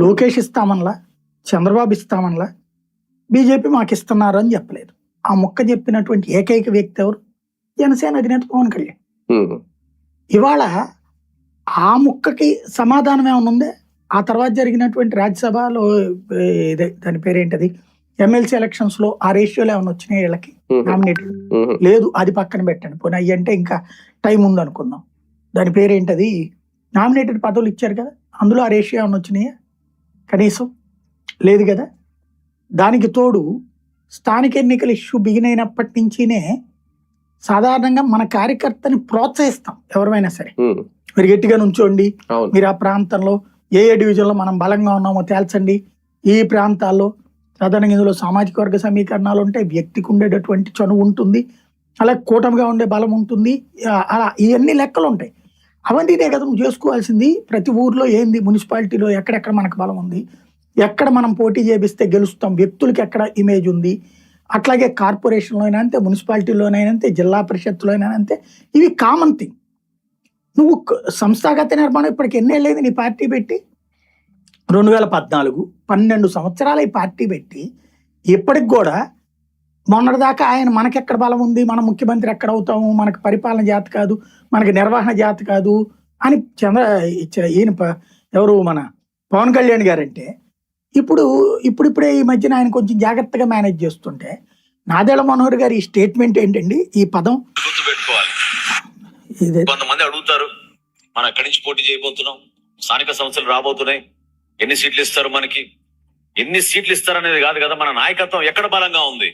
Lokesh ఇస్తామనలా, Chandrababu ఇస్తామనలా, BJP మాకు ఇస్తున్నారు అని చెప్పలేదు. ఆ మొక్క చెప్పినటువంటి ఏకైక వ్యక్తి ఎవరు? జనసేన అధినేత పవన్ కళ్యాణ్. ఇవాళ ఆ ముక్కకి సమాధానం ఏమైనా ఉందే? ఆ తర్వాత జరిగినటువంటి రాజ్యసభలో దాని పేరేంటది, ఎమ్మెల్సీ ఎలక్షన్స్ లో ఆ రేషియోలో ఏమైనా వచ్చినాయి వీళ్ళకి నామినేటెడ్? లేదు, అది పక్కన పెట్టండి. పోనీ అయ్యి అంటే ఇంకా టైం ఉంది అనుకుందాం. దాని పేరేంటది, నామినేటెడ్ పదవులు ఇచ్చారు కదా, అందులో ఆ రేషియో ఏమైనా వచ్చినాయా? కనీసం లేదు కదా. దానికి తోడు స్థానిక ఎన్నికల ఇష్యూ బిగిన్ అయినప్పటి నుంచినే సాధారణంగా మన కార్యకర్తని ప్రోత్సహిస్తాం. ఎవరైనా సరే మీరు గట్టిగా నుంచోండి, మీరు ఆ ప్రాంతంలో ఏ డివిజన్లో మనం బలంగా ఉన్నామో తేల్చండి, ఈ ప్రాంతాల్లో సాధారణంగా ఇందులో సామాజిక వర్గ సమీకరణాలు ఉంటాయి, వ్యక్తికి ఉండేటటువంటి చనువు ఉంటుంది, అలాగే కూటమిగా ఉండే బలం ఉంటుంది, అలా ఇవన్నీ లెక్కలు ఉంటాయి. అవన్నీనే కదా నువ్వు చేసుకోవాల్సింది. ప్రతి ఊర్లో ఏంది, మున్సిపాలిటీలో ఎక్కడెక్కడ మనకు బలం ఉంది, ఎక్కడ మనం పోటీ చేపిస్తే గెలుస్తాం, వ్యక్తులకి ఎక్కడ ఇమేజ్ ఉంది, అట్లాగే కార్పొరేషన్లో అయినా అంతే, మున్సిపాలిటీలోనైనా అంతే, జిల్లా పరిషత్తులో అయినా అంతే. ఇవి కామన్ థింగ్. నువ్వు సంస్థాగత నిర్మాణం ఇప్పటికి ఎన్నేళ్ళైంది నీ పార్టీ పెట్టి? 2014, 12 సంవత్సరాలు ఈ పార్టీ పెట్టి ఇప్పటికి కూడా మొన్నటిదాకా ఆయన మనకెక్కడ బలం ఉంది, మన ముఖ్యమంత్రి ఎక్కడ అవుతాము, మనకు పరిపాలన జాత కాదు, మనకి నిర్వహణ జాత కాదు అని ఈయన ఎవరు మన పవన్ కళ్యాణ్ గారంటే, ఇప్పుడిప్పుడే ఈ మధ్యన ఆయన కొంచెం జాగ్రత్తగా మేనేజ్ చేస్తుంటే, నాదెళ్ల మనోహర్ గారి ఈ స్టేట్మెంట్ ఏంటండి, ఈ పదం గుర్తుపెట్టుకోవాలి. కొంతమంది అడుగుతారు, మనం ఎక్కడి నుంచి పోటీ చేయబోతున్నాం, స్థానిక సంస్థలు రాబోతున్నాయి, ఎన్ని సీట్లు ఇస్తారు, మనకి ఎన్ని సీట్లు ఇస్తారు అనేది కాదు కదా, మన నాయకత్వం ఎక్కడ బలంగా ఉంది,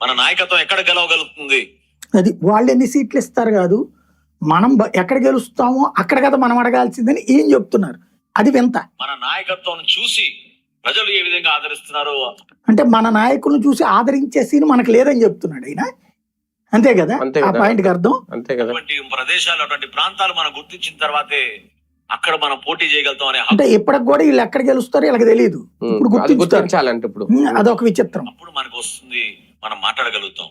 మన నాయకత్వం ఎక్కడ గెలవగలుగుతుంది, అది వాళ్ళు ఎన్ని సీట్లు ఇస్తారు కాదు, మనం ఎక్కడ గెలుస్తామో అక్కడ కదా మనం అడగాల్సిందని ఏం చెప్తున్నారు. అది వింత. మన నాయకత్వం చూసి ప్రజలు ఏ విధంగా ఆదరిస్తున్నారు అంటే మన నాయకులను చూసి ఆదరించే సీన్ మనకు లేదని చెప్తున్నాడు ఆయన. అంతే కదా ఆ పాయింట్ కి అర్థం. అటువంటి ప్రదేశాలు, అటువంటి ప్రాంతాలు మనం గుర్తించిన తర్వాతే అక్కడ మనం పోటీ చేయగలుగుతాం అనే. అంటే ఇప్పటికి కూడా వీళ్ళు ఎక్కడ గెలుస్తారో వీళ్ళకి తెలియదు, ఇప్పుడు గుర్తించాలంటే ఇప్పుడు అదొక విచిత్రం. అప్పుడు మనకు వస్తుంది, మనం మాట్లాడగలుగుతాం.